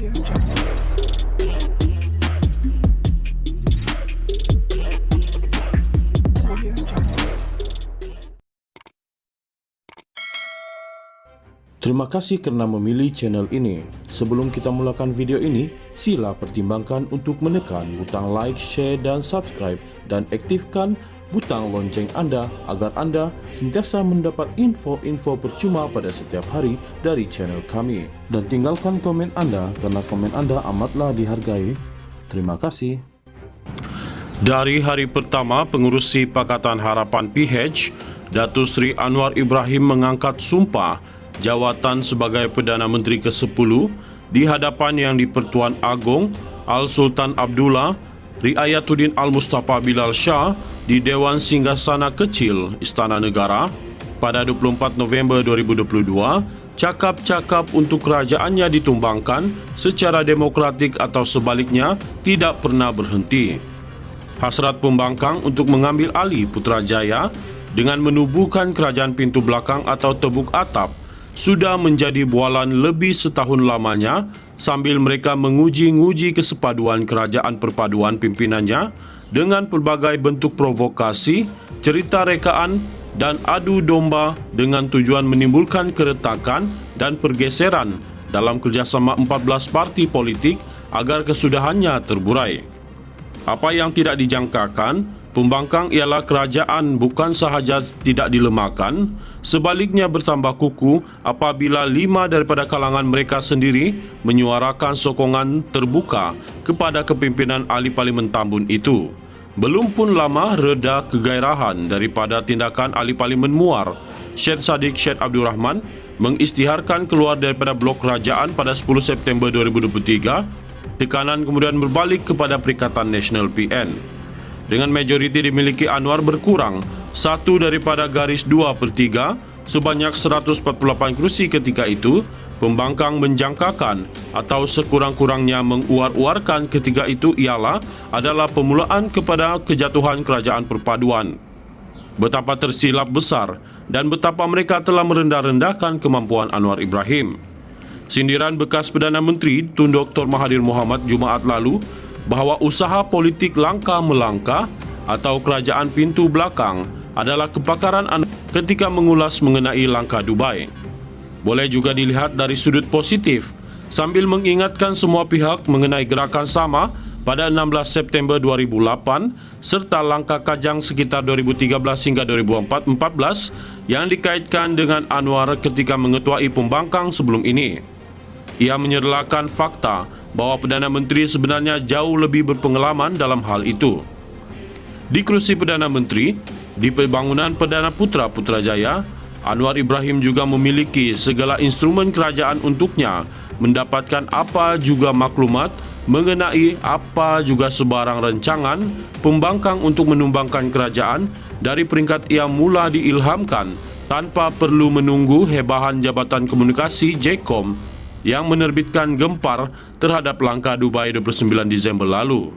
Terima kasih kerana memilih channel ini. Sebelum kita mulakan video ini, sila pertimbangkan untuk menekan butang like, share dan subscribe dan aktifkan butang lonceng anda agar anda sentiasa mendapat info-info percuma pada setiap hari dari channel kami. Dan tinggalkan komen anda kerana komen anda amatlah dihargai. Terima kasih. Dari hari pertama, pengurusi Pakatan Harapan PH, Datuk Seri Anwar Ibrahim mengangkat sumpah jawatan sebagai Perdana Menteri ke-10 di hadapan Yang di-Pertuan Agong Al-Sultan Abdullah Riayatuddin Al-Mustafa Bilal Shah di Dewan Singgasana Kecil Istana Negara pada 24 November 2022. Cakap-cakap untuk kerajaannya ditumbangkan secara demokratik atau sebaliknya tidak pernah berhenti. Hasrat pembangkang untuk mengambil alih Putrajaya dengan menubuhkan kerajaan pintu belakang atau tebuk atap sudah menjadi bualan lebih setahun lamanya sambil mereka menguji-nguji kesepaduan kerajaan perpaduan pimpinannya dengan pelbagai bentuk provokasi, cerita rekaan dan adu domba dengan tujuan menimbulkan keretakan dan pergeseran dalam kerjasama 14 parti politik agar kesudahannya terburai. Apa yang tidak dijangkakan, pembangkang ialah kerajaan bukan sahaja tidak dilemahkan, sebaliknya bertambah kukuh apabila 5 daripada kalangan mereka sendiri menyuarakan sokongan terbuka kepada kepimpinan ahli Parlimen Tambun itu. Belum pun lama reda kegairahan daripada tindakan ahli Parlimen Muar, Syed Saddiq Syed Abdul Rahman, mengisytiharkan keluar daripada blok kerajaan pada 10 September 2023. Tekanan kemudian berbalik kepada Perikatan Nasional PN. Dengan majoriti dimiliki Anwar berkurang 1 daripada garis 2/3 sebanyak 148 kerusi ketika itu, pembangkang menjangkakan atau sekurang-kurangnya menguar-uarkan ketika itu adalah permulaan kepada kejatuhan kerajaan perpaduan. Betapa tersilap besar dan betapa mereka telah merendah-rendahkan kemampuan Anwar Ibrahim. Sindiran bekas Perdana Menteri Tun Dr. Mahathir Mohamad Jumaat lalu bahawa usaha politik langkah melangkah atau kerajaan pintu belakang adalah kepakaran ketika mengulas mengenai langkah Dubai. Boleh juga dilihat dari sudut positif sambil mengingatkan semua pihak mengenai gerakan sama pada 16 September 2008 serta langkah Kajang sekitar 2013 hingga 2014 yang dikaitkan dengan Anwar ketika mengetuai pembangkang sebelum ini. Ia menyerlakan fakta bahawa Perdana Menteri sebenarnya jauh lebih berpengalaman dalam hal itu. Di kerusi Perdana Menteri, di pembangunan Perdana Putra Putrajaya, Anwar Ibrahim juga memiliki segala instrumen kerajaan untuknya mendapatkan apa juga maklumat mengenai apa juga sebarang rancangan pembangkang untuk menumbangkan kerajaan dari peringkat ia mula diilhamkan tanpa perlu menunggu hebahan Jabatan Komunikasi JKOM yang menerbitkan gempar terhadap langkah Dubai 29 Disember lalu.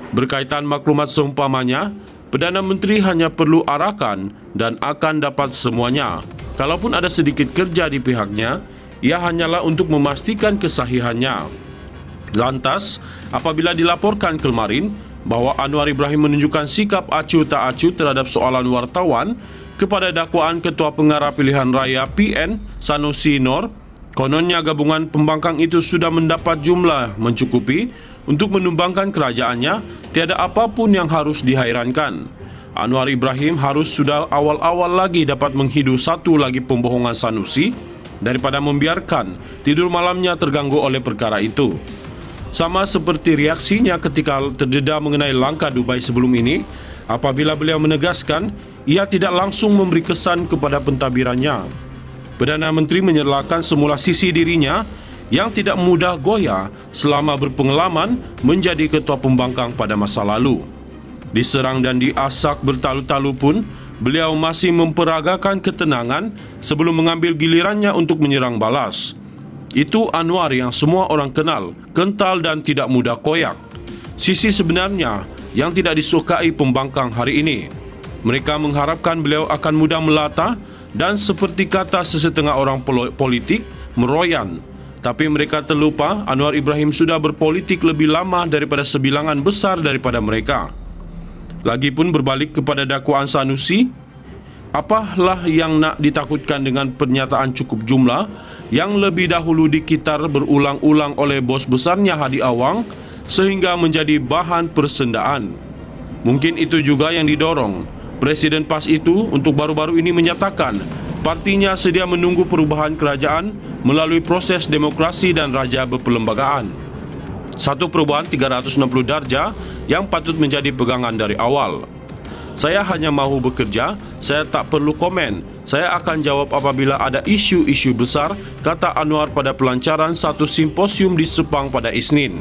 Berkaitan maklumat seumpamanya, Perdana Menteri hanya perlu arahkan dan akan dapat semuanya. Kalaupun ada sedikit kerja di pihaknya, ia hanyalah untuk memastikan kesahihannya. Lantas, apabila dilaporkan kemarin bahawa Anwar Ibrahim menunjukkan sikap acuh tak acuh terhadap soalan wartawan kepada dakwaan Ketua Pengarah Pilihan Raya PN Sanusi Nor, kononnya gabungan pembangkang itu sudah mendapat jumlah mencukupi untuk menumbangkan kerajaannya, tiada apapun yang harus dihairankan. Anwar Ibrahim harus sudah awal-awal lagi dapat menghidu satu lagi pembohongan Sanusi daripada membiarkan tidur malamnya terganggu oleh perkara itu. Sama seperti reaksinya ketika terdedah mengenai langkah Dubai sebelum ini, apabila beliau menegaskan ia tidak langsung memberi kesan kepada pentadbirannya. Perdana Menteri menyerlakan semula sisi dirinya yang tidak mudah goyah selama berpengalaman menjadi ketua pembangkang pada masa lalu. Diserang dan diasak bertalu-talu pun, beliau masih memperagakan ketenangan sebelum mengambil gilirannya untuk menyerang balas. Itu Anwar yang semua orang kenal, kental dan tidak mudah koyak. Sisi sebenarnya yang tidak disukai pembangkang hari ini. Mereka mengharapkan beliau akan mudah melata dan seperti kata sesetengah orang politik, meroyan. Tapi mereka terlupa Anwar Ibrahim sudah berpolitik lebih lama daripada sebilangan besar daripada mereka. Lagipun berbalik kepada dakwaan Sanusi, apalah yang nak ditakutkan dengan pernyataan cukup jumlah yang lebih dahulu dikitar berulang-ulang oleh bos besarnya Hadi Awang sehingga menjadi bahan persendaan. Mungkin itu juga yang didorong Presiden PAS itu untuk baru-baru ini menyatakan partinya sedia menunggu perubahan kerajaan melalui proses demokrasi dan raja berperlembagaan. Satu perubahan 360 darjah yang patut menjadi pegangan dari awal. Saya hanya mahu bekerja, saya tak perlu komen. Saya akan jawab apabila ada isu-isu besar, kata Anwar pada pelancaran satu simposium di Sepang pada Isnin.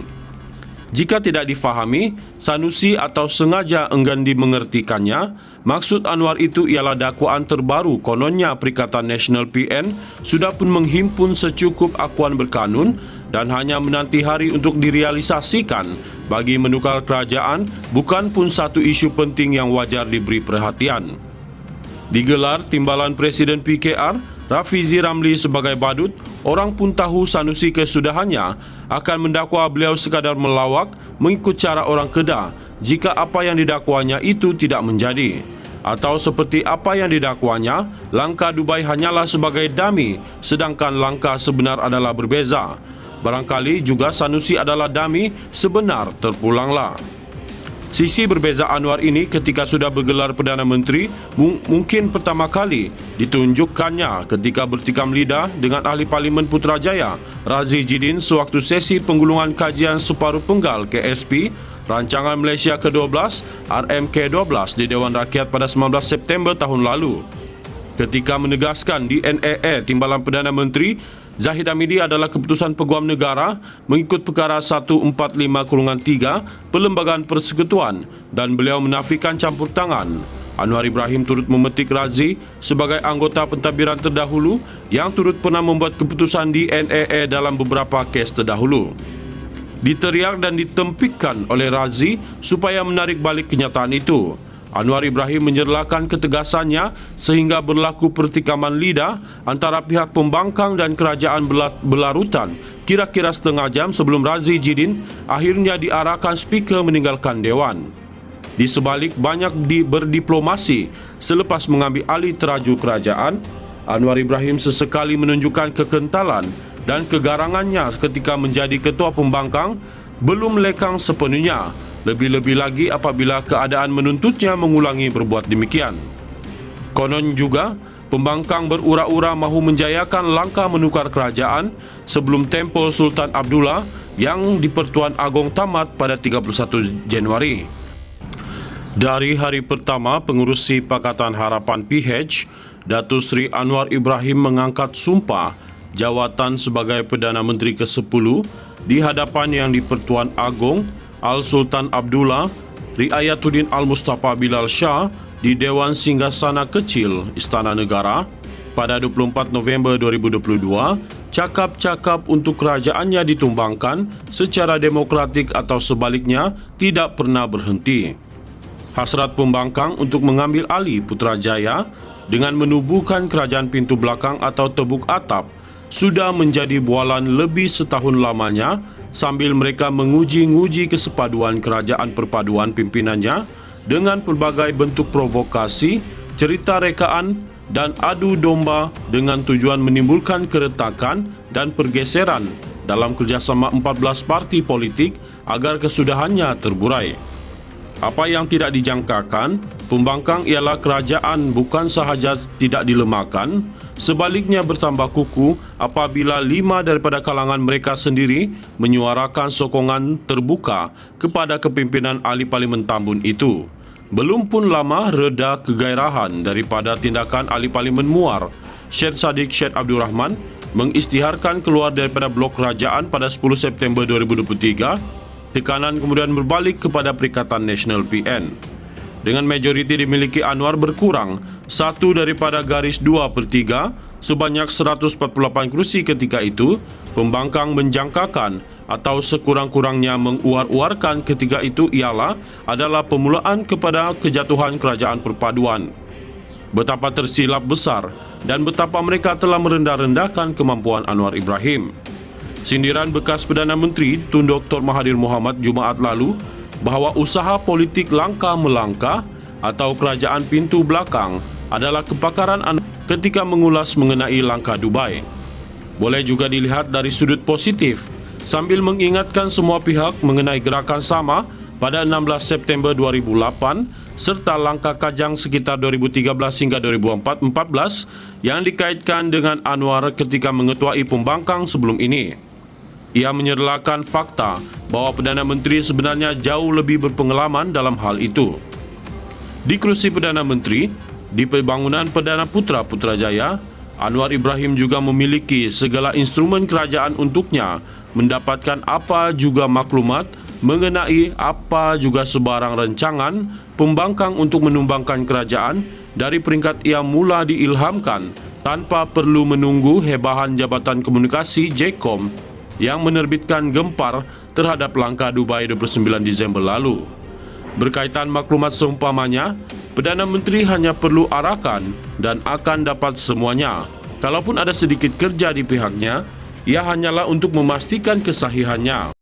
Jika tidak difahami, Sanusi atau sengaja enggan dimengertikannya, maksud Anwar itu ialah dakwaan terbaru kononnya Perikatan Nasional PN sudah pun menghimpun secukup akuan berkanun dan hanya menanti hari untuk direalisasikan bagi menukar kerajaan bukan pun satu isu penting yang wajar diberi perhatian. Digelar timbalan Presiden PKR, Rafizi Ramli sebagai badut, orang pun tahu Sanusi kesudahannya akan mendakwa beliau sekadar melawak mengikut cara orang Kedah jika apa yang didakwanya itu tidak menjadi. Atau seperti apa yang didakwanya, langkah Dubai hanyalah sebagai dummy sedangkan langkah sebenar adalah berbeza. Barangkali juga Sanusi adalah dummy sebenar terpulanglah. Sisi berbeza Anwar ini ketika sudah bergelar Perdana Menteri mungkin pertama kali ditunjukkannya ketika bertikam lidah dengan Ahli Parlimen Putrajaya Razi Jidin sewaktu sesi penggulungan kajian separuh penggal KSP Rancangan Malaysia ke-12 RMK-12 di Dewan Rakyat pada 19 September tahun lalu. Ketika menegaskan di NAA Timbalan Perdana Menteri Zahid Hamidi adalah keputusan Peguam Negara mengikut perkara 145/3 Perlembagaan Persekutuan dan beliau menafikan campur tangan. Anwar Ibrahim turut memetik Razi sebagai anggota pentadbiran terdahulu yang turut pernah membuat keputusan di NAA dalam beberapa kes terdahulu. Diteriak dan ditempikkan oleh Razi supaya menarik balik kenyataan itu. Anwar Ibrahim menyerlakan ketegasannya sehingga berlaku pertikaman lidah antara pihak pembangkang dan kerajaan berlarutan kira-kira setengah jam sebelum Razi Jidin akhirnya diarahkan speaker meninggalkan Dewan. Di sebalik banyak berdiplomasi selepas mengambil alih teraju kerajaan, Anwar Ibrahim sesekali menunjukkan kekentalan dan kegarangannya ketika menjadi ketua pembangkang belum lekang sepenuhnya. Lebih-lebih lagi apabila keadaan menuntutnya mengulangi berbuat demikian. Konon juga, pembangkang berura-ura mahu menjayakan langkah menukar kerajaan sebelum tempoh Sultan Abdullah yang di Pertuan Agong tamat pada 31 Januari. Dari hari pertama pengurusi Pakatan Harapan PH, Datuk Seri Anwar Ibrahim mengangkat sumpah jawatan sebagai Perdana Menteri ke-10 di hadapan Yang di-Pertuan Agong Al-Sultan Abdullah Riayatuddin Al-Mustafa Bilal Shah di Dewan Singgasana Kecil Istana Negara pada 24 November 2022, cakap-cakap untuk kerajaannya ditumbangkan secara demokratik atau sebaliknya tidak pernah berhenti. Hasrat pembangkang untuk mengambil alih Putrajaya dengan menubuhkan kerajaan pintu belakang atau tebuk atap sudah menjadi bualan lebih setahun lamanya sambil mereka menguji-nguji kesepaduan kerajaan perpaduan pimpinannya dengan pelbagai bentuk provokasi, cerita rekaan dan adu domba dengan tujuan menimbulkan keretakan dan pergeseran dalam kerjasama 14 parti politik agar kesudahannya terburai. Apa yang tidak dijangkakan, pembangkang ialah kerajaan bukan sahaja tidak dilemahkan, sebaliknya bertambah kukuh apabila 5 daripada kalangan mereka sendiri menyuarakan sokongan terbuka kepada kepimpinan Ahli Parlimen Tambun itu. Belum pun lama reda kegairahan daripada tindakan Ahli Parlimen Muar, Syed Saddiq Syed Abdul Rahman, mengisytiharkan keluar daripada blok kerajaan pada 10 September 2023. Tekanan kemudian berbalik kepada Perikatan Nasional PN. Dengan majoriti dimiliki Anwar berkurang 1 daripada garis 2/3 sebanyak 148 kerusi ketika itu, pembangkang menjangkakan atau sekurang-kurangnya menguar-uarkan ketika itu adalah permulaan kepada kejatuhan kerajaan perpaduan. Betapa tersilap besar dan betapa mereka telah merendah-rendahkan kemampuan Anwar Ibrahim. Sindiran bekas Perdana Menteri Tun Dr. Mahathir Mohamad Jumaat lalu bahawa usaha politik langkah melangkah atau kerajaan pintu belakang adalah kepakaran ketika mengulas mengenai langkah Dubai. Boleh juga dilihat dari sudut positif sambil mengingatkan semua pihak mengenai gerakan sama pada 16 September 2008 serta langkah Kajang sekitar 2013 hingga 2014 yang dikaitkan dengan Anwar ketika mengetuai pembangkang sebelum ini. Ia menyerlakan fakta bahawa Perdana Menteri sebenarnya jauh lebih berpengalaman dalam hal itu. Di kerusi Perdana Menteri, di pembangunan Perdana Putra Putrajaya, Anwar Ibrahim juga memiliki segala instrumen kerajaan untuknya mendapatkan apa juga maklumat mengenai apa juga sebarang rancangan pembangkang untuk menumbangkan kerajaan dari peringkat ia mula diilhamkan tanpa perlu menunggu hebahan Jabatan Komunikasi JKOM yang menerbitkan gempar terhadap langkah Dubai 29 Disember lalu. Berkaitan maklumat seumpamanya, Perdana Menteri hanya perlu arahkan dan akan dapat semuanya. Kalaupun ada sedikit kerja di pihaknya, ia hanyalah untuk memastikan kesahihannya.